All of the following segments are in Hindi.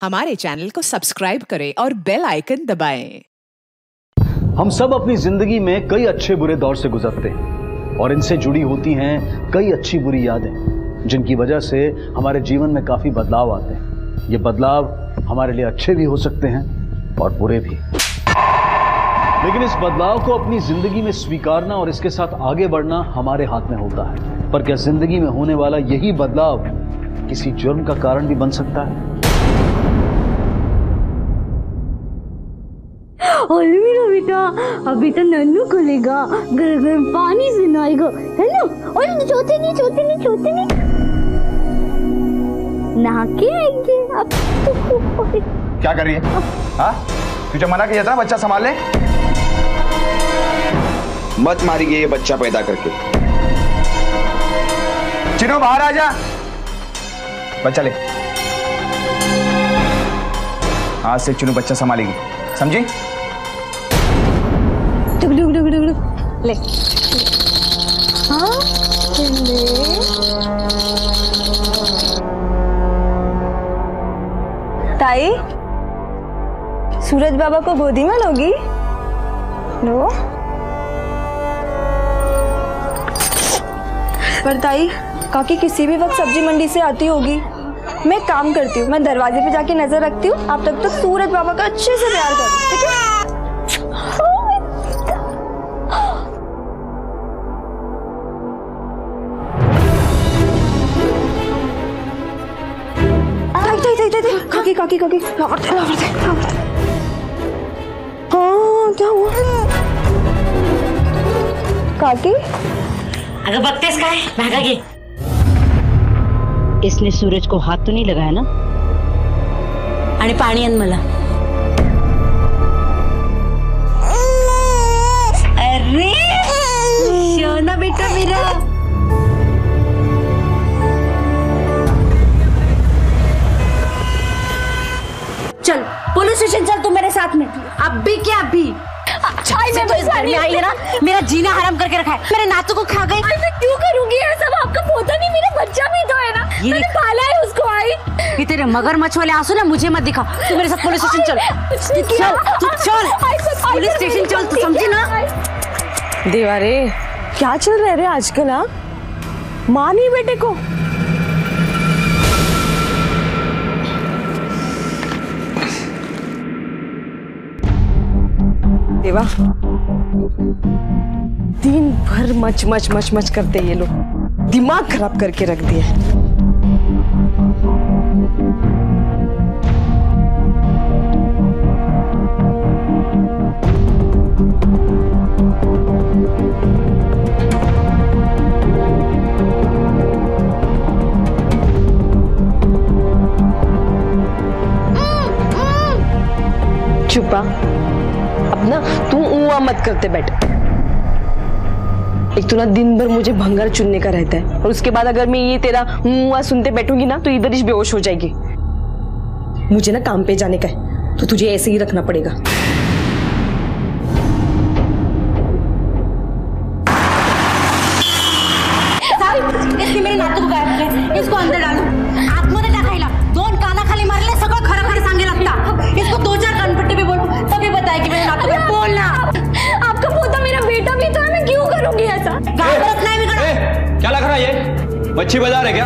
हमारे चैनल को सब्सक्राइब करें और बेल आइकन दबाएं। हम सब अपनी जिंदगी में कई अच्छे बुरे दौर से गुजरते हैं और इनसे जुड़ी होती हैं कई अच्छी बुरी यादें, जिनकी वजह से हमारे जीवन में काफी बदलाव आते हैं। ये बदलाव हमारे लिए अच्छे भी हो सकते हैं और बुरे भी, लेकिन इस बदलाव को अपनी जिंदगी में स्वीकारना और इसके साथ आगे बढ़ना हमारे हाथ में होता है। पर क्या जिंदगी में होने वाला यही बदलाव किसी जुर्म का कारण भी बन सकता है? मेरा बेटा, अभी तो नन्नू खुलेगा, गर्म पानी सुनाएगा, है ना? और छोटे नहीं नहा के आएंगे अब। क्या कर रही है? हाँ, तुझे मना किया था बच्चा संभाल ले। मत मारिए ये बच्चा पैदा करके। चिनो बाहर आ जा, बच्चा ले। आज से चिनो बच्चा संभालेगी, समझी? ले। हाँ, ताई, सूरज बाबा को गोदी में लोगी? लो। पर ताई, काकी किसी भी वक्त सब्जी मंडी से आती होगी। मैं काम करती हूँ, मैं दरवाजे पे जाके नजर रखती हूँ। आप तब तक सूरज बाबा का अच्छे से प्यार करो, ठीक है? काकी हाँ, क्या हुआ? काकी अगर बकतेस का है भागा के। इसने सूरज को हाथ तो नहीं लगाया ना? आणि पाणी आण मला। अरे शोना बेटा मेरा। चल पुलिस स्टेशन चल, तू मेरे साथ में। अभी क्या अभी? मैं तो इस घर में आई है ना, मेरा जीना हराम करके रखा है। मेरे नातू को खा गई। मैं क्यों करूंगी ऐसा? आपका पोता नहीं, मेरा बच्चा भी तो है ना। मैंने पाला है उसको। आई ये तेरे मगरमच्छ वाले आंसू ना मुझे मत दिखा। तू मेरे साथ पुलिस स्टेशन चल। चल पुलिस स्टेशन चल, तू समझी ना? देवारे, क्या चल रहा है रे आजकल? हाँ, माँ नहीं बेटे को। देवा, दिन भर मच करते ये लोग, दिमाग खराब करके रख दिए। चुपा, अब ना तू ऊआ मत करते बैठ। एक तो ना दिन भर मुझे भंगार चुनने का रहता है, और उसके बाद अगर मैं ये तेरा ऊआ सुनते बैठूंगी ना तो इधर ही बेहोश हो जाएगी। मुझे ना काम पे जाने का है, तो तुझे ऐसे ही रखना पड़ेगा। इसने मेरे नातू को गायब किया, इसको अंदर डालो। आतमध्ये टाकायला 2 काना खाली मारले, सगळं खरं सांगे लगता। इसको 2-4 कानपट्टी भी बोलो, तभी बताए कि मेरे नातू को बोलना। आपका पोता मेरा बेटा भी तो है, मैं क्यों करूंगी ऐसा? क्या लग रहा है ये? मच्छी बाजार है क्या?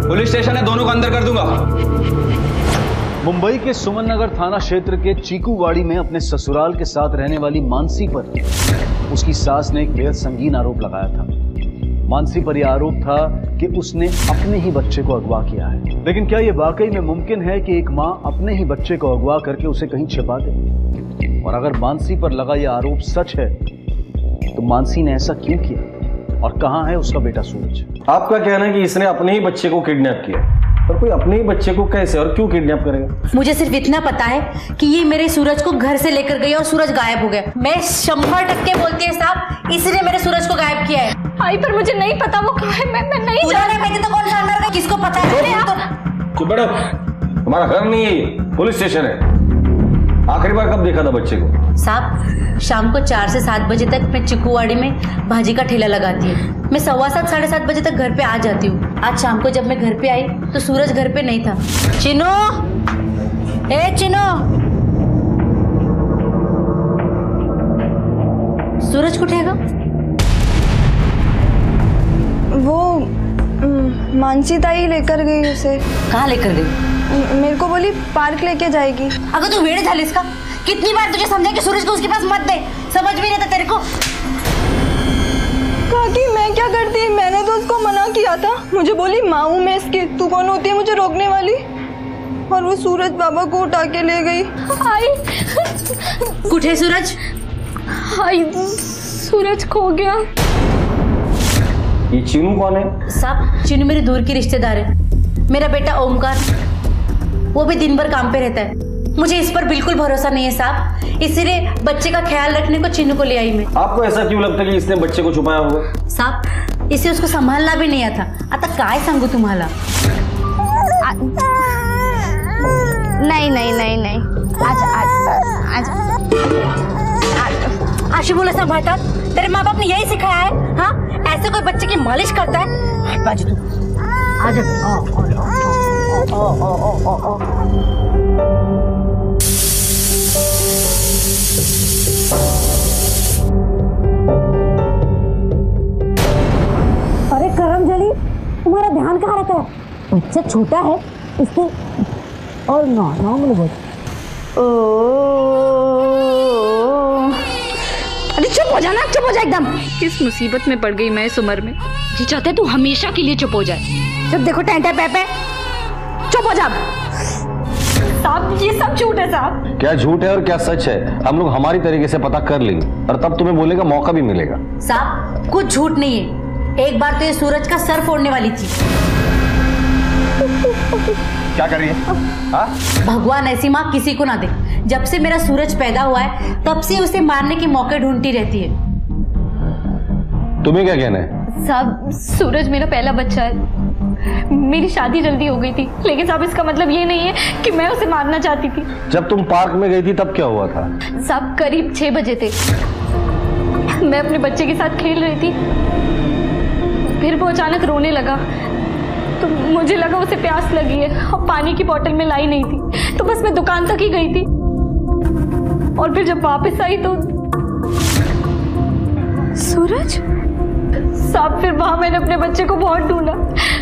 पुलिस स्टेशन है, दोनों को अंदर कर दूंगा। मुंबई के सुमन नगर थाना क्षेत्र के चीकूवाड़ी में अपने ससुराल के साथ रहने वाली मानसी पर उसकी सास ने एक बेहद संगीन आरोप लगाया था। मानसी पर यह आरोप था कि उसने अपने ही बच्चे को अगवा किया है। लेकिन क्या यह वाकई में मुमकिन है कि एक मां अपने ही बच्चे को अगवा करके उसे कहीं छिपा दे? और अगर मानसी पर लगा यह आरोप सच है तो मानसी ने ऐसा क्यों किया, और कहां है उसका बेटा सूरज? आपका कहना है कि इसने अपने ही बच्चे को किडनैप किया, पर कोई अपने ही बच्चे को कैसे और क्यों किडनैप करेगा? मुझे सिर्फ इतना पता है कि ये मेरे सूरज को घर से लेकर गई और सूरज गायब हो गया। मैं 100% बोलती है साहब, इसने मेरे सूरज को गायब किया है। आई पर मुझे नहीं पता वो कहाँ है। मैं नहीं जानती। तो कौन सा अंदर, किसको पता है? चुप बैठो, हमारा घर नहीं है, पुलिस स्टेशन है। आखिरी बार कब देखा था बच्चे को? साहब, शाम को 4 से 7 बजे तक मैं चिकूवाड़ी में भाजी का ठेला लगाती हूँ। मैं 7:15 साढ़े 7 बजे तक घर पे आ जाती हूँ। आज शाम को जब मैं घर पे आई तो सूरज घर पे नहीं था। चिनो, ए चिनो, सूरज को उठेगा? वो मानसी ताई लेकर गई उसे। कहाँ लेकर गई? मेरे को बोली पार्क लेके जाएगी। अगर तू वेड़े झाले इसका, कितनी बार तुझे समझा कि सूरज को उसके पास मत दे, समझ भी नहीं था तेरे को। काकी मैं क्या करती, मैंने तो उसको मना किया था। मुझे बोली माँ हूँ मैं इसकी, तू कौन होती है मुझे रोकने वाली। और वो सूरज बाबा को उठा के ले गई। आई कुठे सूरज? आई सूरज खो गया। ये चीनू कौन है? साहब चीनू मेरी दूर की रिश्तेदार है। मेरा बेटा ओमकार, वो भी दिन भर काम पे रहता है। मुझे इस पर बिल्कुल भरोसा नहीं है साहब, इसीलिए बच्चे का ख्याल रखने को चीनू को ले आई मैं। आपको ऐसा क्यों लगता है कि इसने बच्चे को छुपाया होगा? साहब इसे उसको संभालना भी नहीं आता। आता काय सांगू तुम्हाला? नहीं नहीं नहीं नहीं, आशी बोला संभालता, तेरे माँ बाप ने यही सिखाया है? हाँ ऐसे कोई बच्चे की मालिश करता है? हट बाजू तू, आजा। अरे करमजली, तुम्हारा ध्यान कहाँ रहता है? बच्चा छोटा है इससे, और नॉर्मल बोल। अरे चुप हो जा ना, चुप हो जा एकदम। किस मुसीबत में पड़ गई मैं इस उम्र में। जी चाहते तू हमेशा के लिए चुप हो जाए। जब देखो टेंटे पे चुप हो जा। साहब ये सब झूठ है साहब। क्या झूठ है और क्या सच है, हम लोग हमारी तरीके से पता कर लेंगे और तब तुम्हें बोलने का मौका भी मिलेगा। साहब कुछ झूठ नहीं है। एक बार तो ये सूरज का सर फोड़ने वाली थी। क्या कर रही है? हाँ? भगवान ऐसी माँ किसी को ना दे। जब से मेरा सूरज पैदा हुआ है तब से उसे मारने के मौके ढूंढती रहती है। तुम्हें क्या कहना है? साहब सूरज मेरा पहला बच्चा है। मेरी शादी जल्दी हो गई थी, लेकिन साहब इसका मतलब ये नहीं है कि मैं उसे मारना चाहती थी। जब तुम पार्क में गई थी तब क्या हुआ था? साहब करीब 6 बजे थे। मैं अपने बच्चे के साथ खेल रही थी, फिर वो अचानक रोने लगा। तो मुझे लगा उसे प्यास लगी है और पानी की बोतल में लाई नहीं थी, तो बस मैं दुकान तक ही गई थी। और फिर जब वापस आई तो सूरज साहब, फिर वहां मैंने अपने बच्चे को बहुत ढूंढा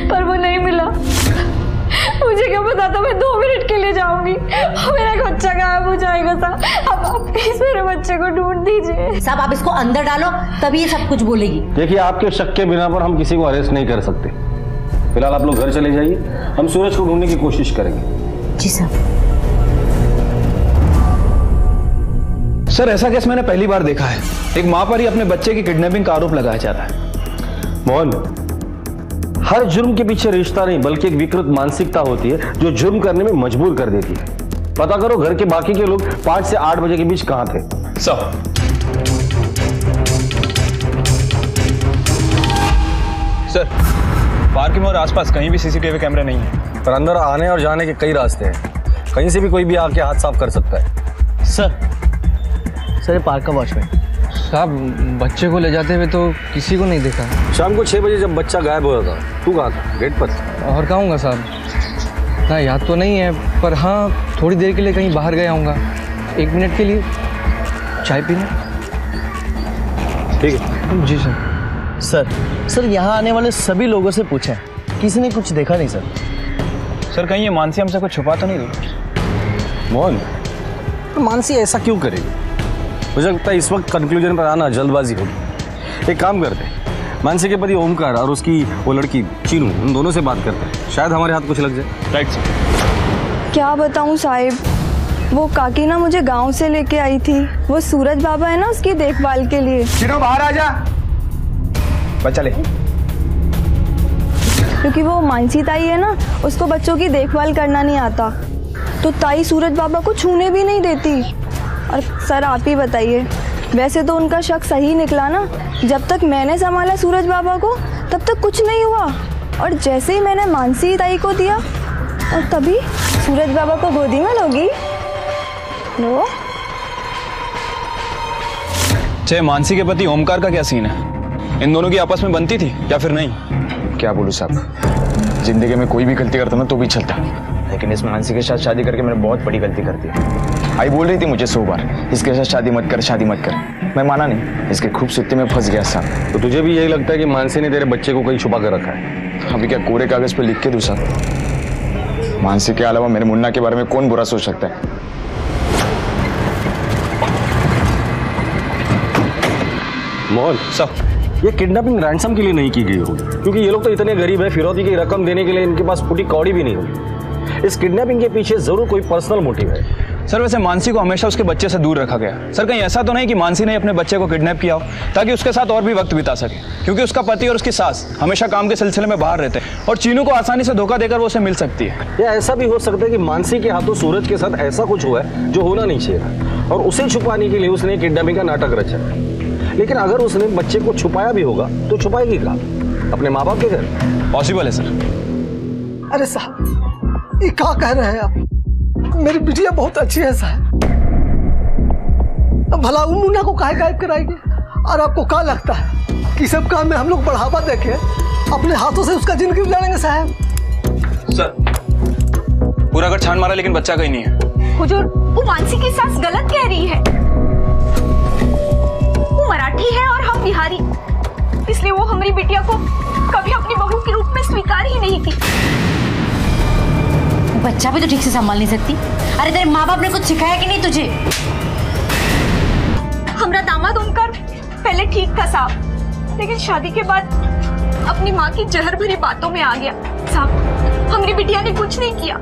पर वो नहीं मिला। मुझे क्या पता था मैं 2 मिनट के लिए जाऊंगी और मेरा बच्चा गायब हो जाएगा। साहब अब आप प्लीज मेरे बच्चे को ढूंढ दीजिए। साहब आप इसको अंदर डालो तभी ये सब कुछ बोलेगी। देखिए आपके शक के बिना पर हम किसी को अरेस्ट नहीं कर सकते। फिलहाल आप लोग घर चले जाइए, हम सूरज को ढूंढने की कोशिश करेंगे। जी साहब। सर ऐसा केस मैंने पहली बार देखा है। एक माँ पर ही अपने बच्चे की किडनैपिंग का आरोप लगाया जा रहा है। मोहन, हर जुर्म के पीछे रिश्ता नहीं बल्कि एक विकृत मानसिकता होती है जो जुर्म करने में मजबूर कर देती है। पता करो घर के बाकी के लोग 5 से 8 बजे के बीच कहां थे। सर पार्क में और आसपास कहीं भी सीसीटीवी कैमरे नहीं है। पर अंदर आने और जाने के कई रास्ते हैं, कहीं से भी कोई भी आके हाथ साफ कर सकता है। सर पार्क का वॉचमैन साहब, बच्चे को ले जाते हुए तो किसी को नहीं देखा। शाम को 6 बजे जब बच्चा गायब हुआ था तू कहाँ था? गेट पर। और कहाँ होगा साहब, ना याद तो नहीं है, पर हाँ थोड़ी देर के लिए कहीं बाहर गया होऊंगा, 1 मिनट के लिए चाय पीने। ठीक है जी सर। सर यहाँ आने वाले सभी लोगों से पूछें, किसी ने कुछ देखा नहीं सर। सर कहीं ये मानसी हमसे कुछ छुपा तो नहीं रही? मोहन, मानसी ऐसा क्यों करेगी? मुझे लगता है इस वक्त कंक्लूजन पर आना जल्दबाजी होगी। एक काम करते हैं, मानसी के पति ओमकार और उसकी वो लड़की चीनू, उन दोनों से बात करते हैं, शायद हमारे हाथ कुछ लग जाए। Right sir. क्या बताऊं साहिब, वो काकी ना मुझे गांव से लेके आई थी। वो सूरज बाबा है ना उसकी देखभाल के लिए। चीनू बाहर आ जा, बच्चा ले। क्योंकि वो मानसी ताई है ना, उसको बच्चों की देखभाल करना नहीं आता, तो ताई सूरज बाबा को छूने भी नहीं देती। और सर आप ही बताइए, वैसे तो उनका शक सही निकला ना। जब तक मैंने संभाला सूरज बाबा को तब तक कुछ नहीं हुआ, और जैसे ही मैंने मानसी ताई को दिया और तभी सूरज बाबा को गोदी में लोगी। लो चाहे मानसी के पति ओमकार का क्या सीन है? इन दोनों की आपस में बनती थी या फिर नहीं? क्या बोलूं साहब, जिंदगी में कोई भी गलती करता ना तो भी चलता, लेकिन इस मानसी के साथ शादी करके मैंने बहुत बड़ी गलती कर दी। आई बोल रही थी मुझे 100 बार इसके साथ शादी मत कर, शादी मत कर। मैं माना नहीं, इसके खूबसूरती में फंस गया साहब। तो तुझे भी यही लगता है कि मानसी ने तेरे बच्चे को कहीं छुपा कर रखा है? अभी क्या कोरे कागज पे लिख के दूं साहब? मानसी के अलावा मेरे मुन्ना के बारे में कौन बुरा सोच सकता है? मोहन साहब, ये किडनैपिंग रैंसम के लिए नहीं की गई होगी, क्योंकि ये लोग तो इतने गरीब है, फिरौती की रकम देने के लिए इनके पास फुटी कौड़ी भी नहीं होगी। इस किडनैपिंग के पीछे जरूर कोई पर्सनल मोटिव है। सर वैसे मानसी को हमेशा उसके बच्चे से दूर रखा गया। सर कहीं ऐसा तो नहीं कि मानसी ने अपने बच्चे को किडनैप किया हो ताकि उसके साथ और भी वक्त बिता सके, क्योंकि उसका पति और उसकी सास हमेशा काम के सिलसिले में बाहर रहते हैं और चीनू को आसानी से धोखा देकर वो उसे मिल सकती है। या ऐसा भी हो सकता है कि मानसी के हाथों सूरज के साथ ऐसा कुछ हुआ है जो होना नहीं चाहिए और उसे छुपाने के लिए उसने किडनैपिंग का नाटक रचा है। लेकिन अगर उसने बच्चे को छुपाया भी होगा तो छुपाएगी कहाँ? अपने माँ बाप के घर? पॉसिबल है सर। अरे साहब, ये क्या कह रहे हैं आप? मेरी बिटिया बहुत अच्छी है साहब। भला उन मुन्ना को काहे गायब कराएंगे? और आपको क्या लगता है कि सब काम में हम लोग बढ़ावा देके अपने हाथों से उसका जिंदगी उजाड़ेंगे साहब? सर पूरा घर छान मारा लेकिन बच्चा कहीं नहीं है। हुजूर, वो मानसी की सास गलत कह रही है। वो मराठी है और हम बिहारी, इसलिए वो हमारी बिटिया को कभी अपनी बहू के रूप में स्वीकार ही नहीं की। बच्चा भी तो ठीक से संभाल नहीं सकती। अरे तेरे माँ बाप ने कुछ सिखाया कि नहीं तुझे? हमारा दामाद ओमकार पहले ठीक था साहब, लेकिन शादी के बाद अपनी माँ की जहर भरी बातों में आ गया साहब। हमारी बिटिया ने कुछ नहीं किया।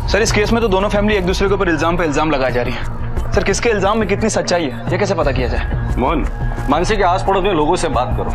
सर इस केस में तो दोनों फैमिली एक दूसरे के ऊपर इल्जाम पे इल्जाम लगाई जा रही है। सर किसके इल्जाम में कितनी सच्चाई है ये कैसे पता किया जाए? मोहन, मानसी के आस पड़ोस में लोगों से बात करो,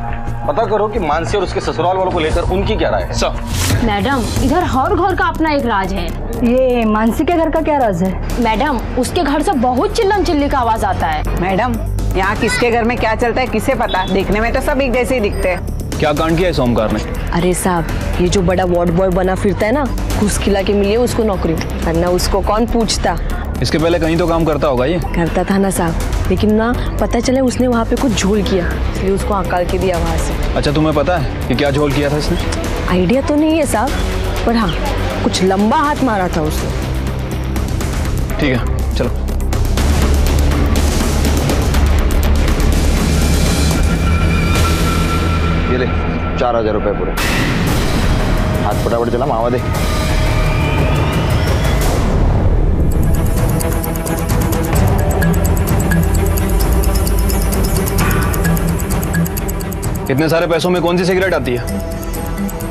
पता करो कि मानसी और उसके ससुराल वालों को लेकर उनकी क्या राय है। सर मैडम, इधर हर घर का अपना एक राज है। ये मानसी के घर का क्या राज है? मैडम, उसके घर से बहुत चिल्लम चिल्ली का आवाज आता है। मैडम, यहाँ किसके घर में क्या चलता है किसे पता? देखने में तो सब एक जैसे ही दिखते हैं। क्या कांड किया है ओमकार ने? अरे साहब, ये जो बड़ा वार्ड बॉय बना फिरता है ना, घूस खिला के मिली है उसको नौकरी, वरना उसको कौन पूछता। इसके पहले कहीं तो काम करता होगा ये? करता था ना साहब, लेकिन ना पता चला उसने वहाँ पे कुछ झोल किया, इसलिए उसको हकाल के दिया वहाँ से। अच्छा तुम्हें पता है कि क्या झोल किया था इसने? आइडिया तो नहीं है साहब, पर हाँ कुछ लंबा हाथ मारा था उसने। ठीक है चलो। ये ले 4000 रुपए पूरे। हाथ फटाफट चला, मावा दे। इतने सारे पैसों में कौन सी सिगरेट आती है?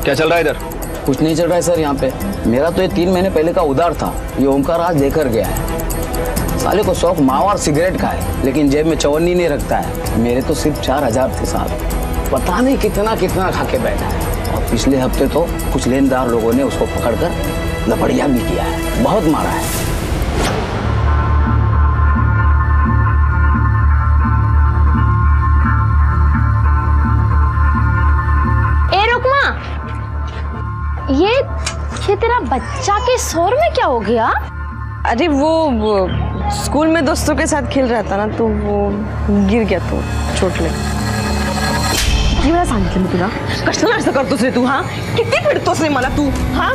क्या चल रहा है इधर? कुछ नहीं चल रहा है सर यहाँ पे। मेरा तो ये 3 महीने पहले का उधार था, ये ओमकार आज देकर गया है। साले को शौक मावा और सिगरेट का है, लेकिन जेब में चवन्नी नहीं रखता है। मेरे तो सिर्फ 4000 थे साहब, पता नहीं कितना कितना खा के बैठा है। और पिछले हफ्ते तो कुछ लेनदार लोगों ने उसको पकड़कर लपड़िया भी किया है, बहुत मारा है। ये तेरा बच्चा के शोर में क्या हो गया? अरे वो स्कूल में दोस्तों के साथ खेल रहा था ना, तो वो गिर गया तो चोट लगी। किती वेळा सांगितलं मी तुला, कशाला असं करतोस रे तू? हाँ किती पिडतोस रे मला तू? हाँ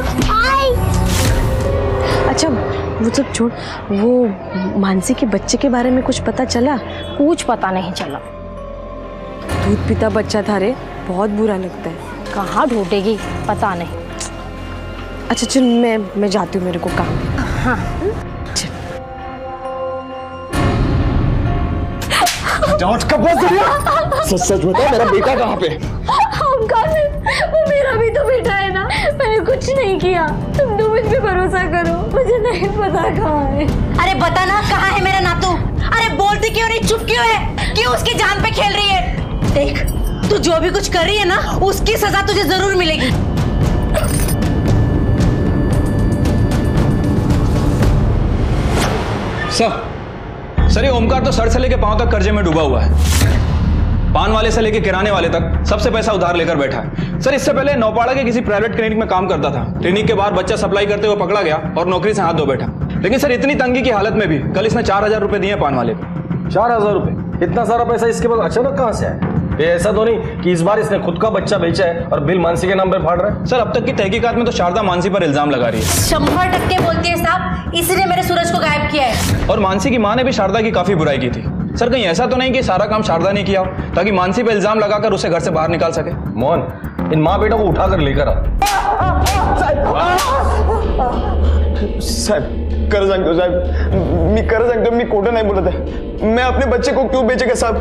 अच्छा वो सब छोड़, वो मानसी के बच्चे के बारे में कुछ पता चला? कुछ पता नहीं चला। दूध पीता बच्चा था रे, बहुत बुरा लगता है। कहाँ ढूंढेगी पता नहीं। अच्छा चल मैं जाती हूँ, मेरे को काम। हाँ जांच कब बंद करिए? सच बता, मेरा बेटा कहाँ पे? वो मेरा भी तो बेटा है ना, मैंने कुछ नहीं किया। तुम तो मुझ पे भरोसा करो, मुझे नहीं पता कहाँ है। अरे बता ना कहाँ है मेरा नातू? अरे बोलती क्यों नहीं, चुप क्यों है? क्यों उसकी जान पे खेल रही है? देख तू जो भी कुछ कर रही है ना, उसकी सजा तुझे जरूर मिलेगी। सर ये ओमकार तो सर से लेके पांव तक कर्जे में डूबा हुआ है। पान वाले से लेके किराने वाले तक सबसे पैसा उधार लेकर बैठा है। सर इससे पहले नौपाड़ा के किसी प्राइवेट क्लिनिक में काम करता था। क्लिनिक के बाहर बच्चा सप्लाई करते हुए पकड़ा गया और नौकरी से हाथ धो बैठा। लेकिन सर इतनी तंगी की हालत में भी कल इसने 4000 रुपए दिए पान वाले को। 4000 रुपए? इतना सारा पैसा इसके पास अचानक कहाँ से आया? ये ऐसा तो नहीं कि इस बार इसने खुद का बच्चा बेचा है और बिल मानसी के नाम पे फाड़ रहा है? सर अब तक की तहकीकात में तो शारदा मानसी पर इल्जाम लगा रही है। 100% बोलती है साहब, इसीलिए मेरे सूरज को गायब किया है। और मानसी की माँ ने भी शारदा की काफी बुराई की थी। सर कहीं ऐसा तो नहीं कि सारा काम शारदा ने किया हो ताकि मानसी पे इल्जाम लगाकर उसे घर से बाहर निकाल सके? मोहन, इन माँ बेटों को उठाकर लेकर आ। साहब कर सकते हो साहब, मैं कर सकते हो, मैं खोटा नहीं बोला था। मैं अपने बच्चे को क्यों बेचेगा साहब?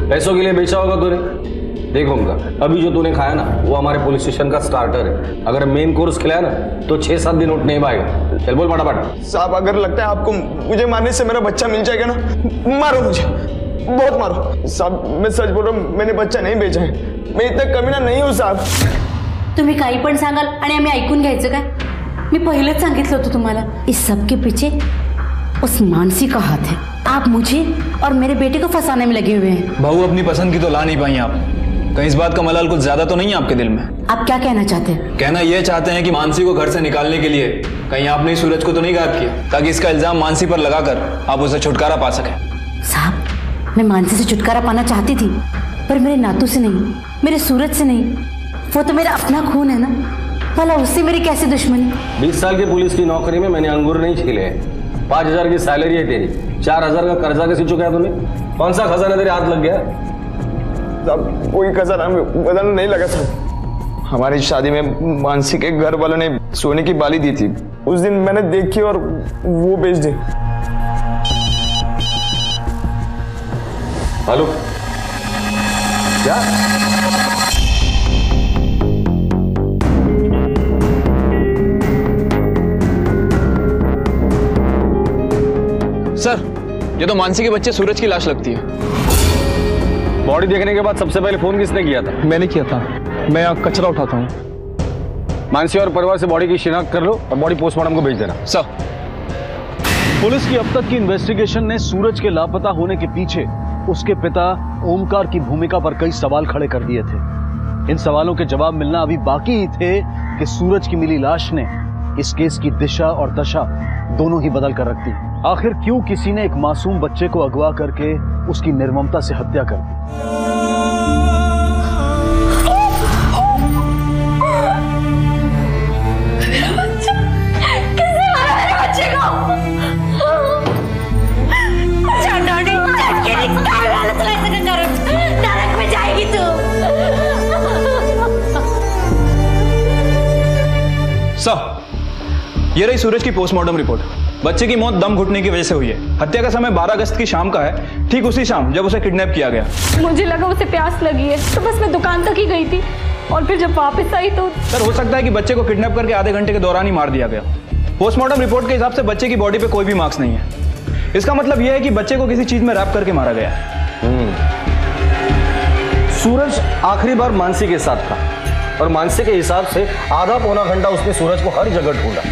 पैसों के लिए बेचा होगा तूने। देखो उनका अभी जो तूने खाया ना वो हमारे पुलिस स्टेशन का स्टार्टर है। अगर मेन कोर्स खिलाया ना तो 6-7 दिन उठ नहीं पाएगा। चल बोल फटाफट। साहब अगर लगता है आपको मुझे मारने से मेरा बच्चा मिल जाएगा ना, मारो मुझे, बहुत मारो साहब। मैं सच बोल रहा हूँ, मैंने बच्चा नहीं बेचा है, मैं इतना कमीना नहीं हूँ साहब। तुम्ही काही पण सांगाल आणि आम्ही ऐकून घ्यायचं काय? मी पहिलेच सांगितलं होतं तुम्हाला, इस सब के पीछे उस मानसी का हाथ है। आप मुझे और मेरे बेटे को फंसाने में लगे हुए हैं। बहू अपनी पसंद की तो ला नहीं पाई आप। कहीं इस बात का मलाल कुछ ज्यादा तो नहीं है आपके दिल में? आप क्या कहना चाहते हैं? कहना यह चाहते हैं कि मानसी को घर से निकालने के लिए कहीं आपने सूरज को तो नहीं गायब किया ताकि इसका इल्जाम मानसी पर लगाकर आप उसे छुटकारा पा सके? साहब मैं मानसी से छुटकारा पाना चाहती थी, पर मेरे नातू से नहीं, मेरे सूरज से नहीं। वो तो मेरा अपना खून है ना, भला उससे मेरी कैसी दुश्मनी? 20 साल की पुलिस की नौकरी में मैंने अंगूर नहीं छीले हैं। 5,000 की सैलरी है तेरी, 4,000 का कर्जा कैसे चुकाया तूने? कौन सा खजाना तेरे हाथ लग गया? साहब कोई खजाना में बदलना नहीं लगा साहब। हमारी शादी में मानसी के घर वालों ने सोने की बाली दी थी, उस दिन मैंने देखी और वो बेच दी। हेलो क्या? सर ये तो मानसी के बच्चे सूरज की लाश लगती है। बॉडी देखने के बाद सबसे पहले फोन किसने किया था? मैंने किया था, मैं यहाँ कचरा उठाता हूँ। मानसी और परिवार से बॉडी की शिनाख्त कर लो और बॉडी पोस्टमार्टम को भेज देना। सर पुलिस की अब तक की इन्वेस्टिगेशन ने सूरज के लापता होने के पीछे उसके पिता ओमकार की भूमिका पर कई सवाल खड़े कर दिए थे। इन सवालों के जवाब मिलना अभी बाकी ही थे कि सूरज की मिली लाश ने इस केस की दिशा और दशा दोनों ही बदल कर रख दी। आखिर क्यों किसी ने एक मासूम बच्चे को अगवा करके उसकी निर्ममता से हत्या कर दी? नरक में जाएगी तू। सर ये रही सूरज की पोस्टमार्टम रिपोर्ट। बच्चे की मौत दम घुटने की वजह से हुई है। हत्या का समय 12 अगस्त की शाम का है, ठीक उसी शाम जब उसे किडनैप किया गया। मुझे लगा उसे प्यास लगी है तो बस मैं दुकान तक ही गई थी और फिर जब वापस आई तो सर हो सकता है कि बच्चे को किडनैप करके आधे घंटे के दौरान ही मार दिया गया। पोस्टमार्टम रिपोर्ट के हिसाब से बच्चे की बॉडी पे कोई भी मार्क्स नहीं है। इसका मतलब यह है कि बच्चे को किसी चीज में रैप करके मारा गया है। सूरज आखिरी बार मानसी के साथ था और मानसी के हिसाब से आधा पौना घंटा उसने सूरज को हर जगह ढूंढा।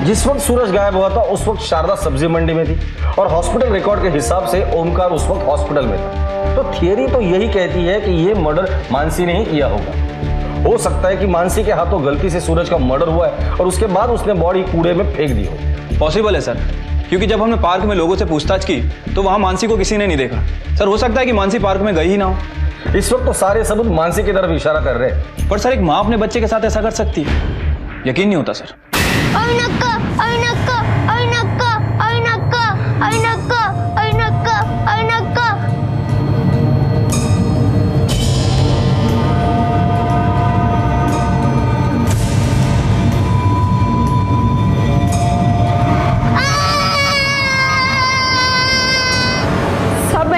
जिस वक्त सूरज गायब हुआ था उस वक्त शारदा सब्जी मंडी में थी और हॉस्पिटल रिकॉर्ड के हिसाब से ओमकार उस वक्त हॉस्पिटल में था। तो थियरी तो यही कहती है कि यह मर्डर मानसी ने ही किया होगा। हो सकता है कि मानसी के हाथों गलती से सूरज का मर्डर हुआ है और उसके बाद उसने बॉडी कूड़े में फेंक दी हो। पॉसिबल है सर, क्योंकि जब हमने पार्क में लोगों से पूछताछ की तो वहां मानसी को किसी ने नहीं देखा। सर हो सकता है कि मानसी पार्क में गई ही ना हो। इस वक्त तो सारे सबूत मानसी की तरफ इशारा कर रहे हैं। पर सर एक माँ अपने बच्चे के साथ ऐसा कर सकती है? यकीन नहीं होता सर।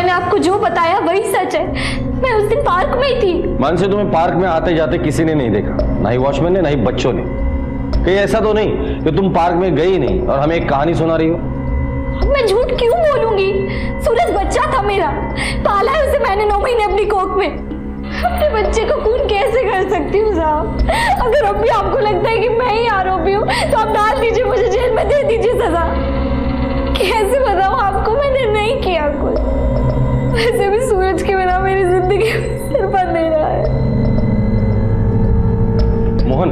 आपको जो बताया वही सच है। मैं उस दिन पार्क में ही थी। मानसी तुम्हें पार्क में आते जाते किसी ने नहीं देखा, ना ही वॉचमैन ने ना ही बच्चों ने। कहीं ऐसा तो नहीं कि तुम पार्क में गई नहीं और हमें एक कहानी सुना रही हो? मैं झूठ क्यों बोलूंगी? सूरज बच्चा था मेरा, पाला है उसे मैंने 9 महीने अपनी कोख में। अपने बच्चे को खून कैसे कर सकती हूँ साहब? अगर अब भी आपको लगता है कि मैं ही आरोपी हूँ तो आप डाल दीजिए, मुझे जेल में दे दीजिए सजा। कैसे बताऊँ आपको, मैंने नहीं किया कुछ। वैसे भी सूरज के बिना मेरी जिंदगी सिर पर नहीं रहा है। मोहन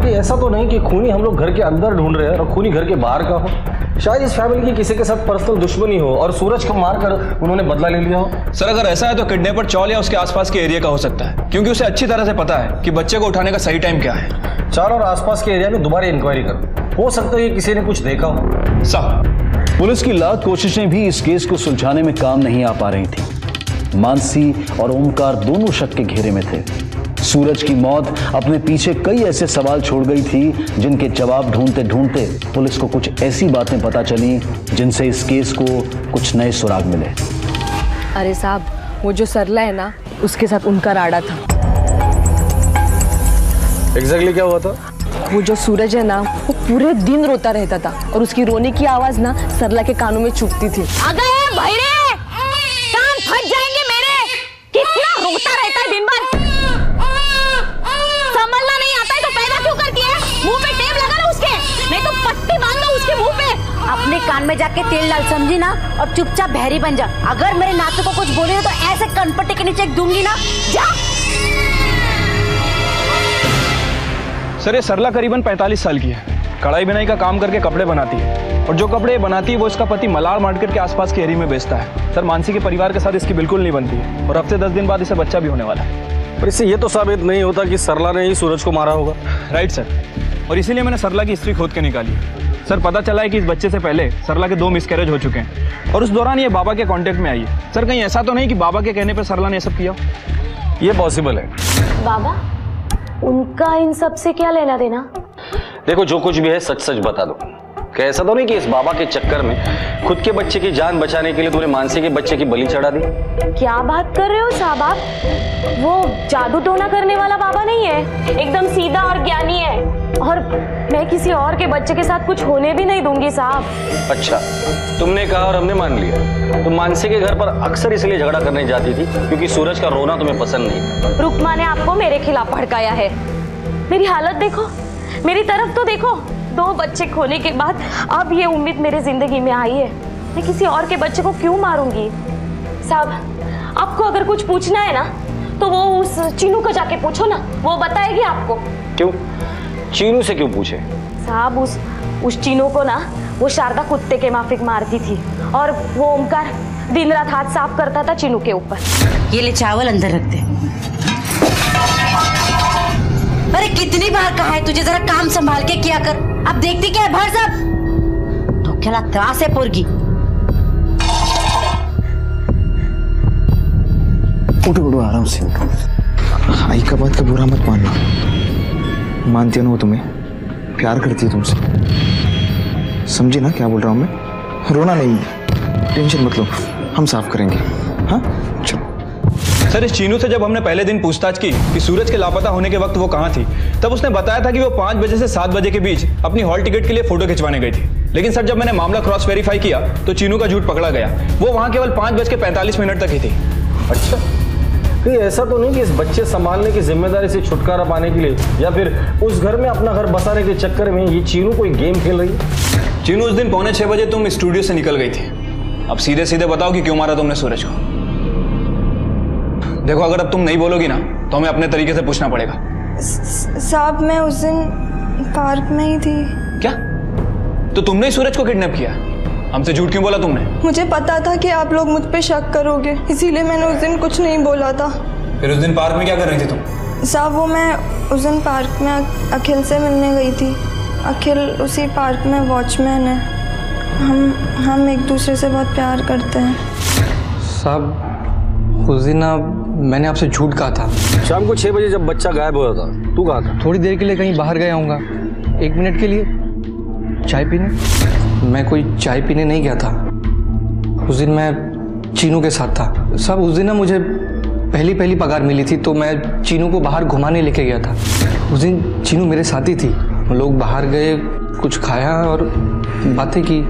ये ऐसा तो नहीं कि खूनी हम लोग घर के अंदर ढूंढ रहे हैं और खूनी घर के बाहर का हो। शायद इस फैमिली की किसी के साथ पर्सनल दुश्मनी हो और सूरज को मारकर उन्होंने बदला ले लिया हो। सर अगर ऐसा है तो किडनैपर चौल या उसके आसपास के एरिया का हो सकता है, क्योंकि उसे अच्छी तरह से पता है कि बच्चे को उठाने का सही टाइम क्या है। चार और आसपास के एरिया में दोबारा इंक्वायरी करो, हो सकता है कि किसी ने कुछ देखा हो। साहब, पुलिस की लाख कोशिशें भी इस केस को सुलझाने में काम नहीं आ पा रही थी। मानसी और ओमकार दोनों शक के घेरे में थे। सूरज की मौत अपने पीछे कई ऐसे सवाल छोड़ गई थी जिनके जवाब ढूंढते ढूंढते पुलिस को कुछ ऐसी बातें पता चली जिनसे इस केस को कुछ नए सुराग मिले। अरे साहब, वो जो सरला है ना, उसके साथ उनका राड़ा था। एग्जैक्टली क्या हुआ था? वो जो सूरज है ना, वो पूरे दिन रोता रहता था और उसकी रोने की आवाज ना सरला के कानों में चुभती थी। अगर भैरे कान फट जाएंगे मेरे, कितना रोता रहता है दिन भर। संभलना नहीं आता है तो पैदा क्यों करती है? मुंह पे टेप लगा लो उसके, नहीं तो पट्टी बांध दो उसके मुंह पे। अपने कान में जाके तेल डाल, समझी ना, और चुपचाप बहरी बन जा। अगर मेरे नातू को कुछ बोले तो ऐसे कनपट्टी के नीचे दूंगी ना, जा। सर ये सरला करीबन 45 साल की है, कढ़ाई बुनाई का काम करके कपड़े बनाती है, और जो कपड़े बनाती है वो इसका पति मलाड़ मार्केट के आसपास के एरिया में बेचता है। सर मानसी के परिवार के साथ इसकी बिल्कुल नहीं बनती है, और हफ्ते 10 दिन बाद इसे बच्चा भी होने वाला है। पर इससे ये तो साबित नहीं होता कि सरला ने ही सूरज को मारा होगा। राइट सर, और इसीलिए मैंने सरला की हिस्ट्री खोद के निकाली। सर पता चला है कि इस बच्चे से पहले सरला के 2 मिसकैरेज हो चुके हैं, और उस दौरान ये बाबा के कांटेक्ट में आई है। सर कहीं ऐसा तो नहीं कि बाबा के कहने पर सरला ने सब किया? ये पॉसिबल है। बाबा, उनका इन सब से क्या लेना देना? देखो, जो कुछ भी है सच सच बता दो। क्या ऐसा तो नहीं कि इस बाबा के चक्कर में खुद के बच्चे की जान बचाने के लिए तुमने मानसी के बच्चे की बलि चढ़ा दी? क्या बात कर रहे हो साहब आप? वो जादू टोना करने वाला बाबा नहीं है, एकदम सीधा और ज्ञानी है, और मैं किसी और के बच्चे के साथ कुछ होने भी नहीं दूंगी साहब। अच्छा, तुमने कहा और हमने मान लिया। तुम मानसी के घर पर अक्सर इसलिए झगड़ा करने जाती थी क्योंकि सूरज का रोना तुम्हें पसंद नहीं था। रुकमा ने आपको मेरे खिलाफ भड़काया है। मेरी हालत देखो, मेरी तरफ तो देखो। 2 बच्चे खोने के बाद अब ये उम्मीद मेरी जिंदगी में आई है, मैं किसी और के बच्चे को क्यों मारूंगी? साहब, आपको अगर कुछ पूछना है ना तो वो उस चीनू को जाके पूछो ना, वो बताएगी आपको। क्यों? चीनू से क्यों पूछे? साहब उस चीनू को ना वो शारदा कुत्ते के माफिक मारती थी, और वो ओमकार दिन रात हाथ साफ करता था चीनू के ऊपर। ये ले चावल अंदर रख दे। अरे कितनी बार कहा है तुझे, जरा काम संभाल के किया कर। अब देखती क्या है, भर सब तो क्या त्रास है पोरगी। उठो उठो, आराम से उठो। आई का बात का बुरा मत मानना। मानती है ना वो तुम्हें, प्यार करती है तुमसे। समझी ना क्या बोल रहा हूँ मैं? रोना नहीं, टेंशन मत लो, हम साफ करेंगे। हाँ चलो। सर इस चीनू से जब हमने पहले दिन पूछताछ की कि सूरज के लापता होने के वक्त वो कहाँ थी, तब उसने बताया था कि वो 5 बजे से 7 बजे के बीच अपनी हॉल टिकट के लिए फोटो खिंचवाने गई थी। लेकिन सर जब मैंने मामला क्रॉस वेरीफाई किया तो चीनू का झूठ पकड़ा गया। वो वहाँ केवल 5:45 तक ही थी। अच्छा, कहीं ऐसा तो नहीं कि इस बच्चे संभालने की जिम्मेदारी से छुटकारा पाने के लिए या फिर उस घर में अपना घर बसाने के चक्कर में ये चीनू कोई गेम खेल रही है? चीनू उस दिन 5:45 बजे तुम स्टूडियो से निकल गई थी। अब सीधे सीधे बताओ कि क्यों मारा तुमने सूरज को? देखो, अगर अब तुम नहीं बोलोगी ना तो हमें अपने तरीके से पूछना पड़ेगा। साहब, मैं उस दिन पार्क में ही थी। क्या? तो तुमने ही सूरज को किडनैप किया? हमसे झूठ क्यों बोला तुमने? मुझे पता था कि आप लोग मुझ पे शक करोगे, इसीलिए मैंने उस दिन कुछ नहीं बोला था। फिर उस दिन पार्क में क्या कर रही थी तुम? साहब, वो मैं उस दिन पार्क में अखिल से मिलने गई थी। अखिल उसी पार्क में वॉचमैन है। हम एक दूसरे से बहुत प्यार करते हैं। साहब, उस दिन ना मैंने आपसे झूठ कहा था। शाम को 6 बजे जब बच्चा गायब हुआ था, तू कहाँ था? थोड़ी देर के लिए कहीं बाहर गया हूँगा, 1 मिनट के लिए चाय पीने। मैं कोई चाय पीने नहीं गया था। उस दिन मैं चीनू के साथ था। साहब, उस दिन ना मुझे पहली पगार मिली थी तो मैं चीनू को बाहर घुमाने लेके गया था। उस दिन चीनू मेरे साथ ही थी। हम लोग बाहर गए, कुछ खाया और बातें की,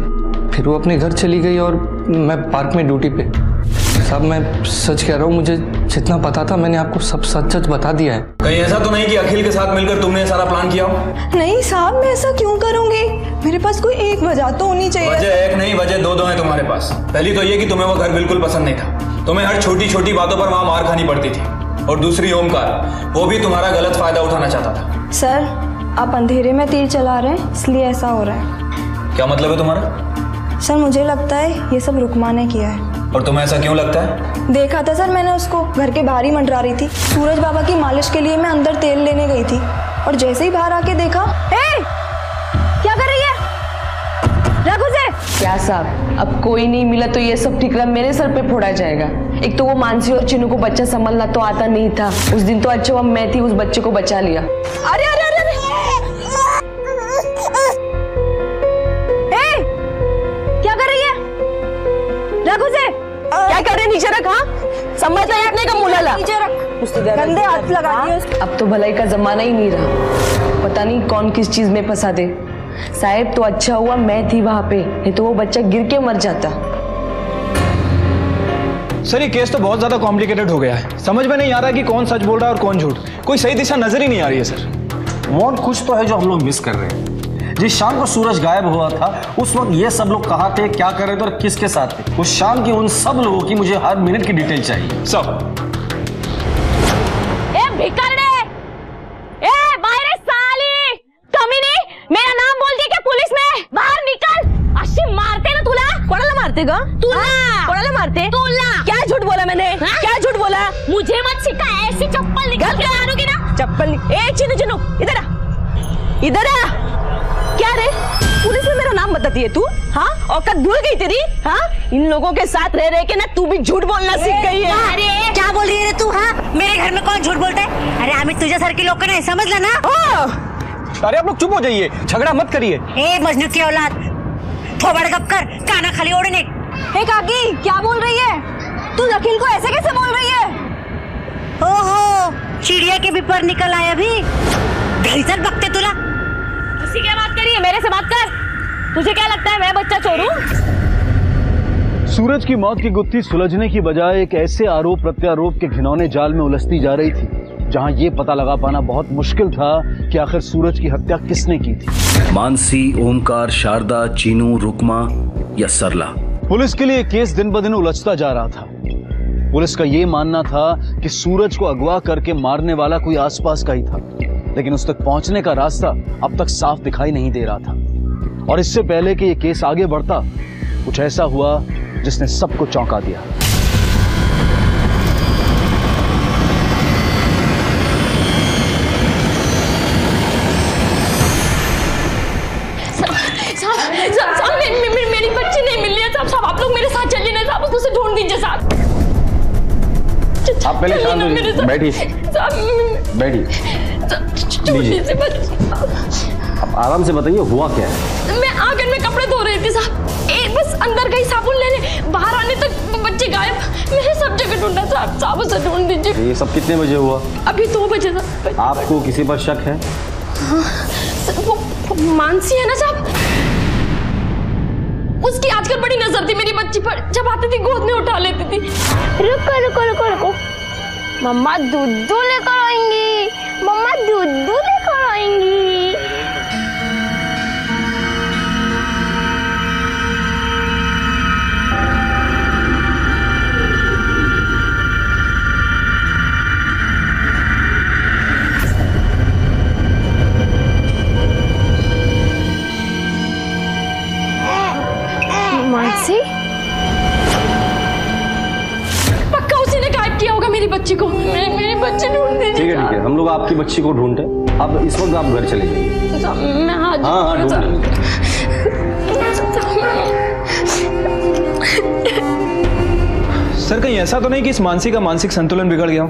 फिर वो अपने घर चली गई और मैं पार्क में ड्यूटी पे। साहब, मैं सच कह रहा हूँ, मुझे जितना पता था मैंने आपको सब सच बता दिया है। कहीं ऐसा तो नहीं कि अखिल के साथ मिलकर तुमने सारा प्लान किया हो? नहीं साहब, मैं ऐसा क्यों करूंगी? मेरे पास कोई एक वजह तो होनी चाहिए। वजह एक नहीं, वजह 2 है तुम्हारे पास। पहली तो ये कि तुम्हें वो घर बिल्कुल पसंद नहीं था, तुम्हें हर छोटी छोटी बातों पर वहां मार खानी पड़ती थी। और दूसरी ओमकार, वो भी तुम्हारा गलत फायदा उठाना चाहता था। सर, आप अंधेरे में तीर चला रहे हैं इसलिए ऐसा हो रहा है। क्या मतलब है तुम्हारा? सर मुझे लगता है ये सब रुकमा ने किया है। और तुम्हें ऐसा क्यों लगता है? देखा था सर मैंने उसको, घर के बाहर ही मंडरा रही थी। सूरज बाबा की मालिश के लिए मैं अंदर तेल लेने गई थी और जैसे ही बाहर आके देखा, क्या कर रही है? रघु से क्या साहब, अब कोई नहीं मिला तो ये सब ठिकरा मेरे सर पे फोड़ा जाएगा। एक तो वो मानसी और चिन्नू को बच्चा संभालना तो आता नहीं था, उस दिन तो अच्छा मैं थी, उस बच्चे को बचा लिया। अरे अरे अरे अरे क्या कर रही है? रघु से क्या कर रहे? नीचे रख। हाँ समझ नहीं अपने का मुलाला, नीचे रख, गंदे हाथ लगा दिए। अब तो भलाई का जमाना ही नहीं रहा, पता नहीं कौन किस चीज में फंसा दे। साहब तो अच्छा हुआ मैं थी वहां पे, नहीं तो वो बच्चा गिर के मर जाता। सर ये केस तो बहुत ज्यादा कॉम्प्लिकेटेड हो गया है, समझ में नहीं आ रहा कि कौन सच बोल रहा है और कौन झूठ। कोई सही दिशा नजर ही नहीं आ रही है सर। मोहन कुछ तो है जो हम लोग मिस कर रहे हैं। जिस शाम को सूरज गायब हुआ था उस वक्त ये सब लोग कहाँ थे, क्या कर रहे थे और किसके साथ थे? उस शाम की उन सब लोगों की मुझे हर मिनट की डिटेल चाहिए। सब मेरा नाम बोल दिया क्या पुलिस में? बाहर निकल। अशी मारते ना तुला। कोणाला मारते ग? तुला। कोणाला मारते? तुला। क्या झूठ बोला मैंने? क्या झूठ बोला? मुझे मत सिखा, ऐसी चप्पल निकाल के मारूंगी ना। चप्पल ए चिन्नू चिन्नू इधर आ, इधर आ। क्या रे पुलिस में मेरा नाम बताती है तू? हाँ औकात भूल गई तेरी? हाँ इन लोगों के साथ रह रहे के ना तू भी झूठ बोलना सीख गई है। अरे क्या बोल रही है रे तू? हाँ मेरे घर में कौन झूठ बोलता है? अरे आम्ही तुझ्यासारखी लोक नाही, समजलं ना? अरे आप लोग चुप हो जाइए, झगड़ा मत करिए। ए मजनू की औलाद, थोबड़ गप कर, काना खाली ओढ़ने। हे काकी क्या बोल रही है तू? अखिल को ऐसे कैसे बोल रही है? ओहो चिड़िया के भी पर निकल आया भी। घरी चल बकते तुला। उसी क्या बात करी है? मेरे से बात कर। तुझे क्या लगता है मैं बच्चा चोर हूँ? सूरज की मौत की गुत्थी सुलझने की बजाय एक ऐसे आरोप प्रत्यारोप के घिनौने जाल में उलझती जा रही थी जहां यह पता लगा पाना बहुत मुश्किल था कि आखिर सूरज की हत्या किसने की थी। मानसी, ओमकार, शारदा, चीनू, रुकमा या सरला। पुलिस के लिए केस दिन ब दिन उलझता जा रहा था। पुलिस का यह मानना था कि सूरज को अगवा करके मारने वाला कोई आसपास का ही था, लेकिन उस तक पहुंचने का रास्ता अब तक साफ दिखाई नहीं दे रहा था। और इससे पहले कि यह केस आगे बढ़ता, कुछ ऐसा हुआ जिसने सबको चौंका दिया। मेरी बच्ची नहीं मिल रही है साहब। आप लोग मेरे साथ चलिए ना साहब, उसे ढूंढ दीजिए साहब। आप पहले शांत हो, बैठिए बैठिए। आप आराम से बताइए हुआ क्या है? मैं आंगन में कपड़े धो रही थी साहब, बस अंदर गई साबुन लेने, बाहर आने तक बच्चे गायब। मैंने सब जगह ढूंढा साहब, उसे ढूंढ दीजिए। ये सब कितने बजे हुआ? अभी 2 बजे साहब। आपको किसी पर शक है? हाँ, वो मानसी है ना साहब, उसकी आजकल बड़ी नजर थी मेरी बच्ची पर। जब आती थी गोद में उठा लेती थी। रुको रुको रुको रुको, मम्मा दूध लेकर आएंगी, मम्मा दूध लेकर आएंगी। मानसी, पक्का उसी ने गायब किया होगा मेरी बच्ची को। मेरी बच्ची ढूंढ दीजिए। ठीक है, हम लोग आपकी बच्ची को ढूंढते हैं। अब इस वक्त आप घर चले जाइए। मैं आज हाँ ढूंढ। सर कहीं ऐसा तो नहीं कि इस मानसी का मानसिक संतुलन बिगड़ गया हो?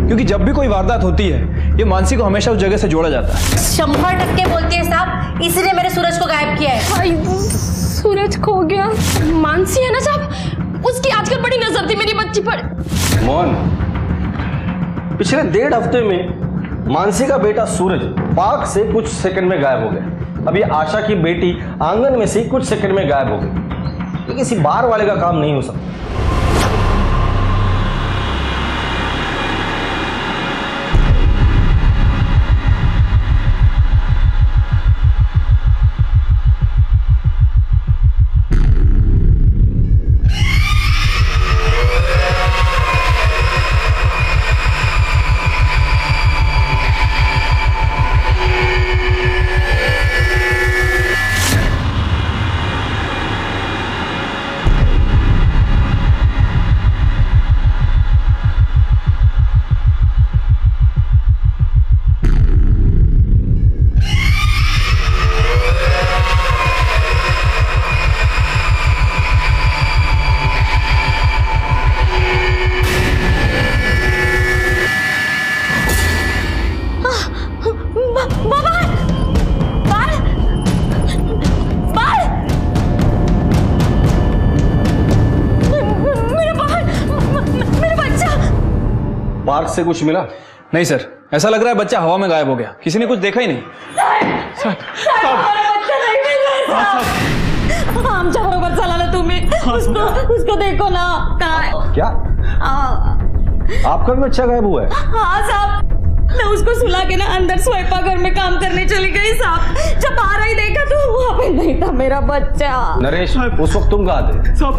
क्योंकि जब भी कोई वारदात होती है ये मानसी को हमेशा उस जगह से जोड़ा जाता है। 100% बोलती है साहब, इसीलिए मेरे सूरज को गायब किया है। सूरज खो गया। मानसी है ना साहब, उसकी आजकल बड़ी नजर थी मेरी बच्ची पर। मोहन, पिछले 1.5 हफ्ते में मानसी का बेटा सूरज पार्क से कुछ सेकंड में गायब हो गया। अभी आशा की बेटी आंगन में से कुछ सेकंड में गायब हो गई। ये किसी बाहर वाले का काम नहीं हो सकता। से कुछ मिला? नहीं सर, ऐसा लग रहा है बच्चा हवा में गायब हो गया, किसी ने कुछ देखा ही नहीं। आमच्या बरोबर चला ना तुम्ही, उसको देखो ना। क्या आपका भी बच्चा गायब हुआ है? हाँ साहब, मैं उसको सुला के ना अंदर स्वयंपाक घर में काम करने चली गई साहब। जब बाहर ही देखा तो वहाँ पे नहीं था मेरा बच्चा। नरेश, उस वक्त तुम कहाँ थे? साहब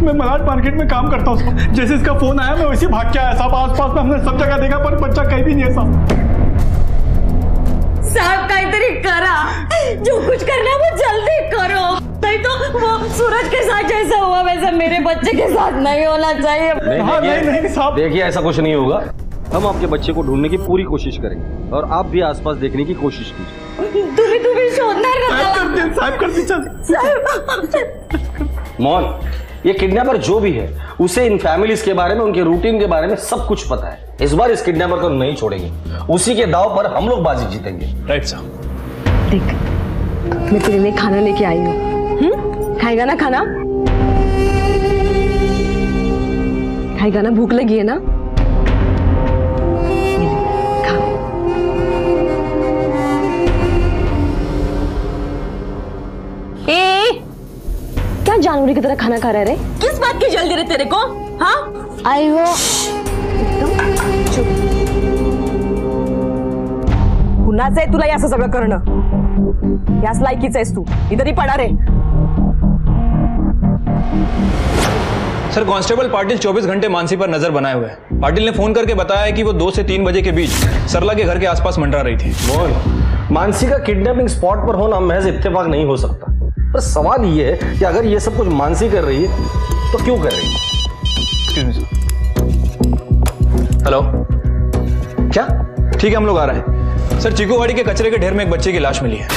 मैं मलाड मार्केट में काम करता हूँ, जैसे इसका फोन आया मैं वैसे भाग के आया साहब। आसपास में हमने सब जगह देखा पर बच्चा कहीं भी नहीं है साहब। साहब काहीतरी करा, जो कुछ करना वो जल्दी करो, नहीं तो वो सूरज के साथ जैसा हुआ वैसा मेरे बच्चे के साथ नहीं होना चाहिए। नहीं साहब, देखिए ऐसा कुछ नहीं होगा। हम आपके बच्चे को ढूंढने की पूरी कोशिश करेंगे और आप भी आसपास देखने की कोशिश कीजिए। तुम्ही शोधणार मोहन, ये किडनैपर जो भी है उसे इन फैमिलीज के बारे में, उनके रूटीन के बारे में सब कुछ पता है। इस बार इस किडनैपर को नहीं छोड़ेंगे, उसी के दाव पर हम लोग बाजी जीतेंगे। राइट साहब। देख, मैं तेरे लिए खाना लेके आई हूँ, खाएगा ना खाना? खाएगा ना? भूख लगी है ना? क्या जानवरी की तरह खाना खा रहे रे? किस बात की जल्दी रे तेरे को? हाँ आई वो कुणाचं आहे तुला असं सगळं करणं? याच लायकीच आहेस तू, इधर ही पडा रे। सर, कांस्टेबल पाटिल 24 घंटे मानसी पर नजर बनाए हुए हैं। पाटिल ने फोन करके बताया है कि वो 2 से 3 बजे के बीच सरला के घर के आसपास मंडरा रही थी। मोहन, मानसी का किडनैपिंग स्पॉट पर होना महज इत्तेफाक नहीं हो सकता। पर सवाल ये है कि अगर ये सब कुछ मानसी कर रही है तो क्यों कर रही है? हेलो, क्या? ठीक है, हम लोग आ रहे हैं। सर, चीकूवाड़ी के कचरे के ढेर में एक बच्चे की लाश मिली है।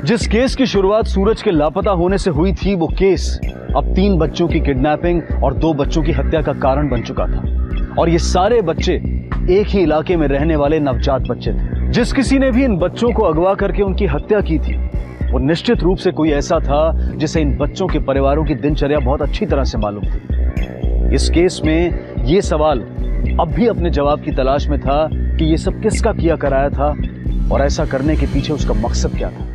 जिस केस की शुरुआत सूरज के लापता होने से हुई थी, वो केस अब 3 बच्चों की किडनैपिंग और 2 बच्चों की हत्या का कारण बन चुका था। और ये सारे बच्चे एक ही इलाके में रहने वाले नवजात बच्चे थे। जिस किसी ने भी इन बच्चों को अगवा करके उनकी हत्या की थी, वो निश्चित रूप से कोई ऐसा था जिसे इन बच्चों के परिवारों की दिनचर्या बहुत अच्छी तरह से मालूम थी। इस केस में ये सवाल अब भी अपने जवाब की तलाश में था कि ये सब किसका किया कराया था और ऐसा करने के पीछे उसका मकसद क्या था।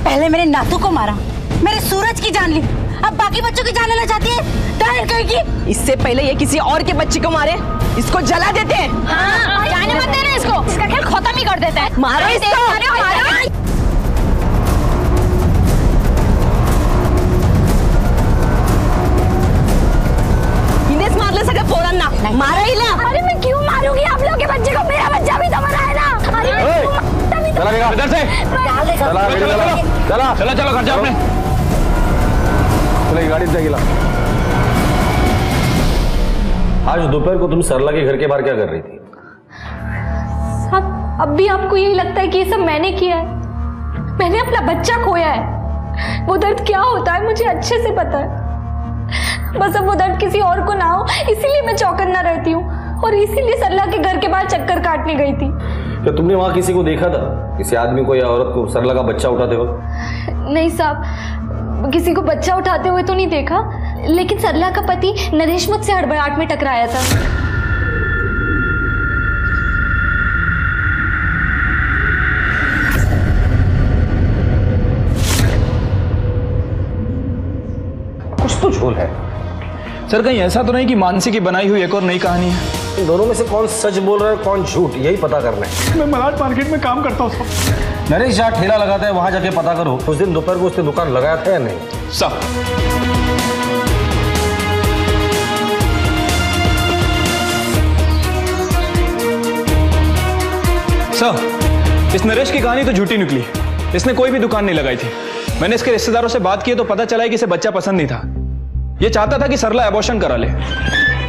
पहले मेरे नातू को मारा, मेरे सूरज की जान ली, अब बाकी बच्चों की जान लेना चाहती है। डायरेक्ट कहेगी इससे पहले ये किसी और के बच्चे को मारे, इसको जला देते हैं। हाँ, जाने मत देना इसको, इसका खेल खत्म ही कर देते हैं। मारो इसको, मारो। इनेस मारले सगळ्या पोरांना, मारा हिला। अरे मैं क्यों मारूंगी आप लोग के बच्चे को? मेरा बच्चा भी तो मरा है ना। चला बेटा, इधर से चला चलो घर जा अपने। चलो गाड़ी से गिला। आज दोपहर को तुम सरला के घर के बाहर क्या कर रही थी? अब भी आपको यही लगता है कि ये सब मैंने किया है? मैंने अपना बच्चा खोया है। वो दर्द क्या होता है मुझे अच्छे से पता है। बस अब वो दर्द किसी और को ना हो, इसीलिए मैं चौकन्ना रहती हूँ और इसीलिए सरला के घर के बाहर चक्कर काटने गई थी। क्या तुमने वहां किसी को देखा था, किसी आदमी को या औरत को सरला का बच्चा उठाते वक्त? नहीं साहब, किसी को बच्चा उठाते हुए तो नहीं देखा, लेकिन सरला का पति नरेश मुझसे हड़बड़ाहट में टकराया था। कुछ तो झोल है। सर, कहीं ऐसा तो नहीं कि मानसी की बनाई हुई एक और नई कहानी है? इन दोनों में से कौन सच बोल रहा है, कौन झूठ, यही पता करना है। मैं मलाड मार्केट में काम करता हूँ। नरेश जहाँ ठेला लगाता है वहां जाके पता करो उस दिन दोपहर को उसने दुकान लगाया था या नहीं। सर सर, इस नरेश की कहानी तो झूठी निकली। इसने कोई भी दुकान नहीं लगाई थी। मैंने इसके रिश्तेदारों से बात की तो पता चला है कि इसे बच्चा पसंद नहीं था। ये चाहता था कि सरला एबॉर्शन करा ले।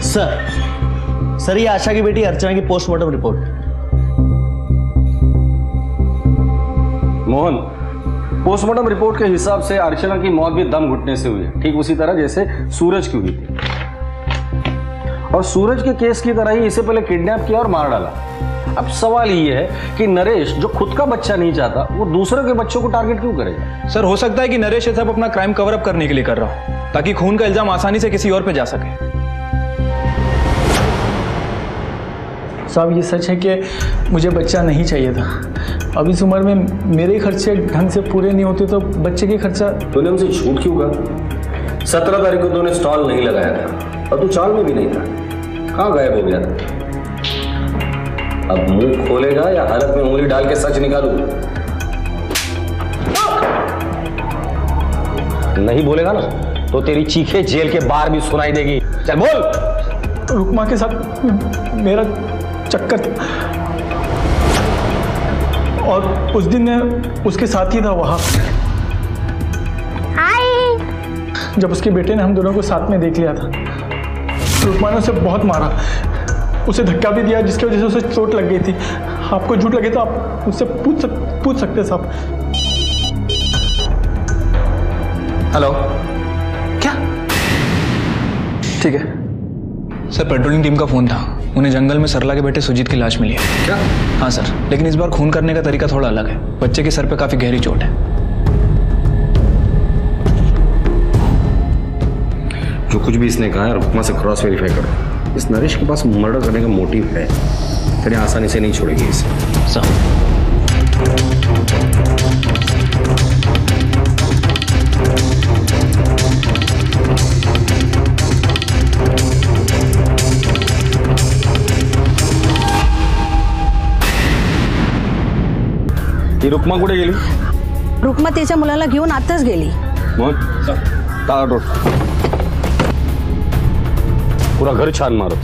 सर ये आशा की बेटी अर्चना की postmortem report. Mohan, postmortem report के हिसाब से अर्चना की मौत भी दम घुटने से हुई है, ठीक उसी तरह जैसे सूरज की हुई थी। और सूरज के केस की तरह ही इसे पहले किडनैप किया और मार डाला। अब सवाल ये है कि नरेश जो खुद का बच्चा नहीं चाहता वो दूसरों के बच्चों को टारगेट क्यों करेगा? सर, हो सकता है कि नरेश ये सब अपना क्राइम कवर अप करने के लिए कर रहा हो, ताकि खून का इल्जाम आसानी से किसी और पे जा सके। साहब, ये सच है कि मुझे बच्चा नहीं चाहिए था। अब इस उम्र में मेरे खर्चे ढंग से पूरे नहीं होते तो बच्चे के खर्चा। तूने हमसे झूठ क्यों कहा? 17 तारीख को तूने स्टॉल नहीं लगाया था और तू चाल में भी नहीं था। कहाँ गायब हो गया था? अब मुंह खोलेगा या हालत में उंगली डाल के सच निकालू? नहीं बोलेगा ना तो तेरी चीखें जेल के बाहर भी सुनाई देगी। चल बोल। रुकमा के साथ मेरा चक्कर था और उस दिन मैं उसके साथ ही था वहां। जब उसके बेटे ने हम दोनों को साथ में देख लिया था, रुकमा ने उसे बहुत मारा, उसे धक्का भी दिया जिसकी वजह से उसे चोट लग गई थी। आपको झूठ लगे तो आप उससे पूछ सकते साहब। हेलो, क्या? ठीक है सर, पेट्रोलिंग टीम का फोन था। उन्हें जंगल में सरला के बेटे सुजीत की लाश मिली है। क्या? हाँ सर, लेकिन इस बार खून करने का तरीका थोड़ा अलग है। बच्चे के सर पे काफी गहरी चोट है। जो कुछ भी इसने कहा है रुकमा से क्रॉस वेरीफाई करो। इस नरेश के पास मर्डर करने का मोटिव है, फिर आसानी से नहीं छोड़ेगी इसे। ही रुकमा कुठे गेली? रुकमा त्याच्या मुलाला घेऊन आताच गेली। पूरा घर छान मारो।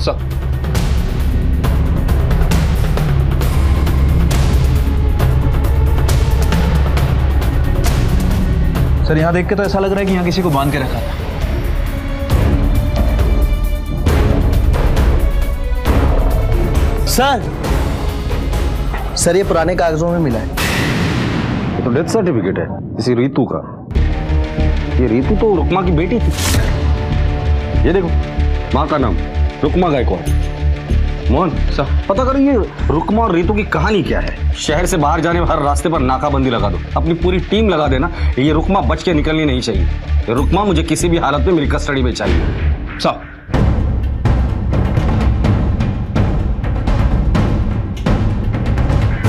सर, यहाँ देख के तो ऐसा लग रहा है कि यहाँ किसी को बांध के रखा था। सर ये पुराने कागजों में मिला है। ये तो डेथ सर्टिफिकेट है किसी रीतू का। ये रीतू तो रुकमा की बेटी थी। ये देखो, माँ का नाम रुकमा गायकवाड़। मोहन सर, पता करो ये रुकमा और रीतू की कहानी क्या है। शहर से बाहर जाने हर रास्ते पर नाकाबंदी लगा दो, अपनी पूरी टीम लगा देना। ये रुकमा बच के निकलनी नहीं चाहिए। ये रुकमा मुझे किसी भी हालत में मेरी कस्टडी में चाहिए। सर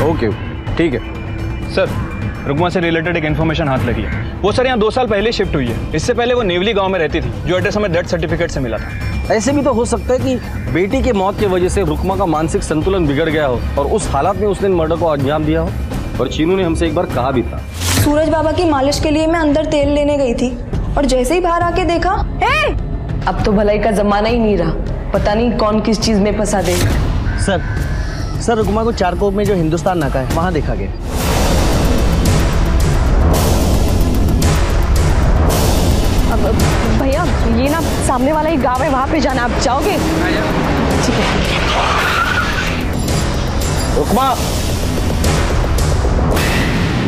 ओके, ठीक है सर। रुकमा से रिलेटेड एक इन्फॉर्मेशन हाथ लगी है। वो सर यहाँ 2 साल पहले शिफ्ट हुई है। इससे पहले वो नेवली गांव में रहती थी, जो एड्रेस हमें डेथ सर्टिफिकेट से मिला था। ऐसे भी तो हो सकता है कि बेटी के मौत की वजह से रुकमा का मानसिक संतुलन बिगड़ गया हो और उस हालात में उसने मर्डर को अंजाम दिया हो। और चीनू ने हमसे एक बार कहा भी था। सूरज बाबा की मालिश के लिए मैं अंदर तेल लेने गई थी और जैसे ही बाहर आके देखा, अब तो भलाई का जमाना ही नहीं रहा। पता नहीं कौन किस चीज में फंसा दे। सर रुकमा को चारकोप में जो हिंदुस्तान नाका है वहां देखा गया। भैया ये ना सामने वाला ही गांव है, वहां पे जाना। आप जाओगे? ठीक है। रुकमा,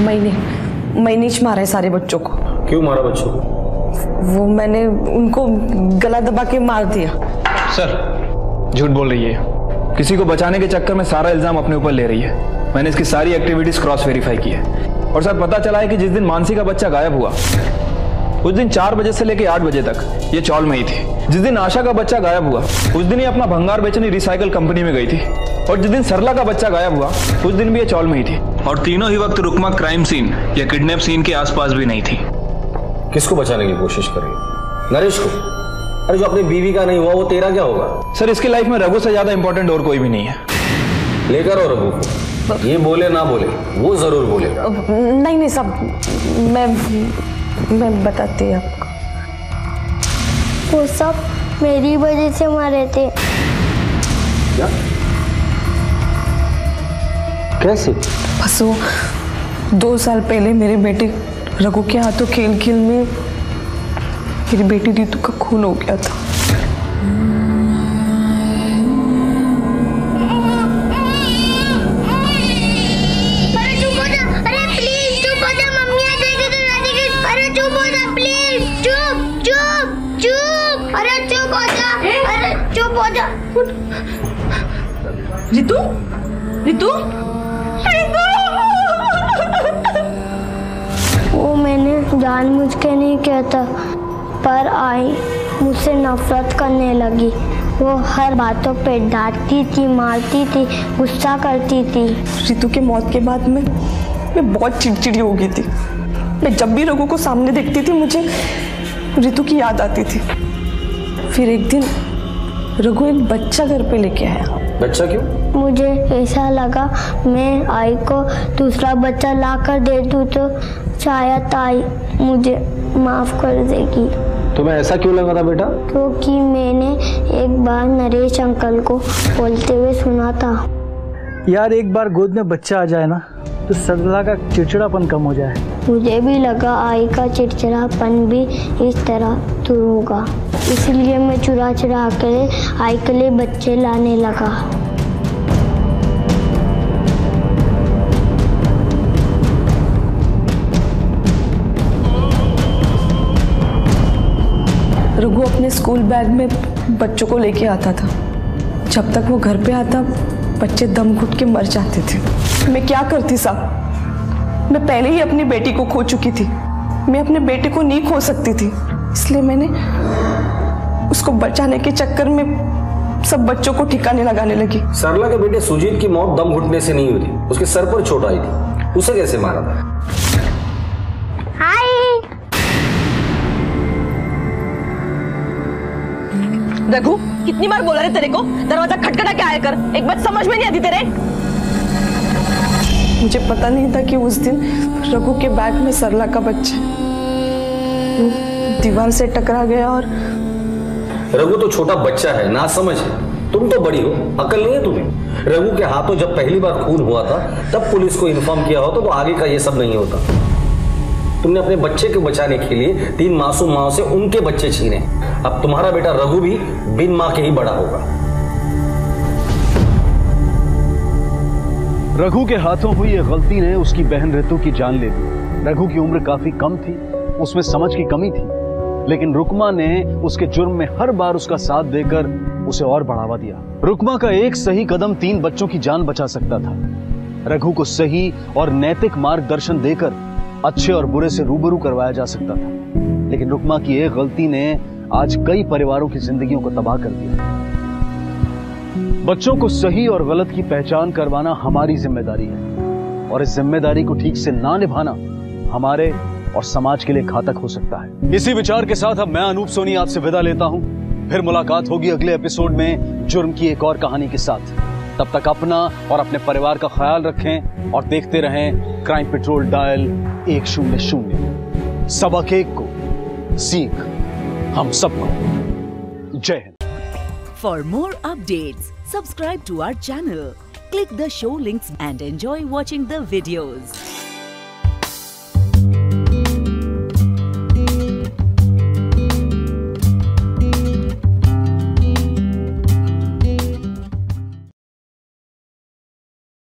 मैंने मारा है सारे बच्चों को। क्यों मारा बच्चों को? वो मैंने उनको गला दबा के मार दिया। सर झूठ बोल रही है। किसी को बचाने के चक्कर में सारा इल्जाम अपने ऊपर ले रही है। मैंने इसकी सारी एक्टिविटीज क्रॉस वेरीफाई की है और सर पता चला है कि जिस दिन मानसी का बच्चा गायब हुआ उस दिन 4 बजे से लेकर 8 बजे तक ये चौल में ही थी। जिस दिन आशा का बच्चा गायब हुआ उस दिन ये अपना भंगार बेचने रिसाइकल कंपनी में गई थी और जिस दिन सरला का बच्चा गायब हुआ उस दिन भी ये चौल में ही थी। और तीनों ही वक्त रुकमा क्राइम सीन या किडनैप सीन के आसपास भी नहीं थी। किसको बचाने की कोशिश कर रही है? नरेश को? अरे जो अपनी बीवी का नहीं हुआ वो तेरा क्या होगा? सर इसकी लाइफ में रघु से ज्यादा इंपॉर्टेंट और कोई भी नहीं है। लेकर और रघु को ये बोले ना बोले वो जरूर बोलेगा। नहीं नहीं साहब, मैं बताती आपको। वो सब मेरी वजह से मरे थे। क्या? कैसे? बस वो 2 साल पहले मेरे बेटे रघु के हाथों खेल खेल में मेरी बेटी रीतू का खून हो गया था। रितु, रितु, वो मैंने जानबूझ के नहीं किया था, पर आई मुझसे नफरत करने लगी। वो हर बातों पे डांटती थी, मारती थी, गुस्सा करती थी। रितु के मौत के बाद मैं बहुत चिड़चिड़ी हो गई थी। मैं जब भी रघु को सामने देखती थी मुझे रितु की याद आती थी। फिर एक दिन रघु एक बच्चा घर पे लेके आया। बच्चा क्यों? मुझे ऐसा लगा मैं आई को दूसरा बच्चा ला कर दे दूँ तो शायद आई मुझे माफ कर देगी। तुम्हें ऐसा क्यों लगा था बेटा? क्योंकि मैंने एक बार नरेश अंकल को बोलते हुए सुना था। यार एक बार गोद में बच्चा आ जाए ना तो सरला का चिड़चिड़ापन कम हो जाए। मुझे भी लगा आई का चिड़चिड़ापन भी इस तरह दूर होगा, इसलिए मैं चुरा चुरा कर आई के लिए बच्चे लाने लगा। रघु अपने स्कूल बैग में बच्चों को लेके आता था। जब तक वो घर पे आता बच्चे दम घुट के मर जाते थे। मैं क्या करती साहब, मैं पहले ही अपनी बेटी को खो चुकी थी। मैं अपने बेटे को नहीं खो सकती थी, इसलिए मैंने उसको बचाने के चक्कर में सब बच्चों को ठिकाने लगाने लगी। सरला के बेटे सुजीत की मौत दम घुटने से नहीं हुई थी, उसके सर पर चोट आई थी। उसे कैसे मारा था? रघु, कितनी बार बोला रे तेरे को दरवाजा खटखटा के आया कर, एक बात समझ में नहीं आती तेरे। मुझे पता नहीं था कि उस दिन रघु के बैग में सरला का बच्चा दीवार से टकरा गया। और रघु तो छोटा बच्चा है, ना समझ है। तुम तो बड़ी हो, अकल नहीं है तुम्हें। रघु के हाथों जब पहली बार खून हुआ था तब पुलिस को इन्फॉर्म किया होता तो आगे का ये सब नहीं होता। तुमने अपने बच्चे को बचाने के लिए 3 मासूम माओं से उनके बच्चे छीने। अब तुम्हारा बेटा रघु भी बिन मां के ही बड़ा होगा। रघु के हाथों हुई ये गलती ने उसकी बहन रितु की जान ले ली। रघु की उम्र काफी कम थी, उसमें समझ की कमी थी, लेकिन रुकमा ने उसके जुर्म में हर बार उसका साथ देकर उसे और बढ़ावा दिया। रुकमा का एक सही कदम 3 बच्चों की जान बचा सकता था। रघु को सही और नैतिक मार्गदर्शन देकर अच्छे और बुरे से रूबरू करवाया जा सकता था, लेकिन रुकमा की एक गलती ने आज कई परिवारों की जिंदगियों को तबाह कर दिया। बच्चों को सही और गलत की पहचान करवाना हमारी जिम्मेदारी है, और इस जिम्मेदारी को ठीक से ना निभाना हमारे और समाज के लिए घातक हो सकता है। इसी विचार के साथ अब मैं अनूप सोनी आपसे विदा लेता हूं। फिर मुलाकात होगी अगले एपिसोड में जुर्म की एक और कहानी के साथ। तब तक अपना और अपने परिवार का ख्याल रखें और देखते रहें क्राइम पेट्रोल डायल 100। सबक एक को सीख हम सबको। जय Hind. For more updates, subscribe to our channel, click the show links and enjoy watching the videos.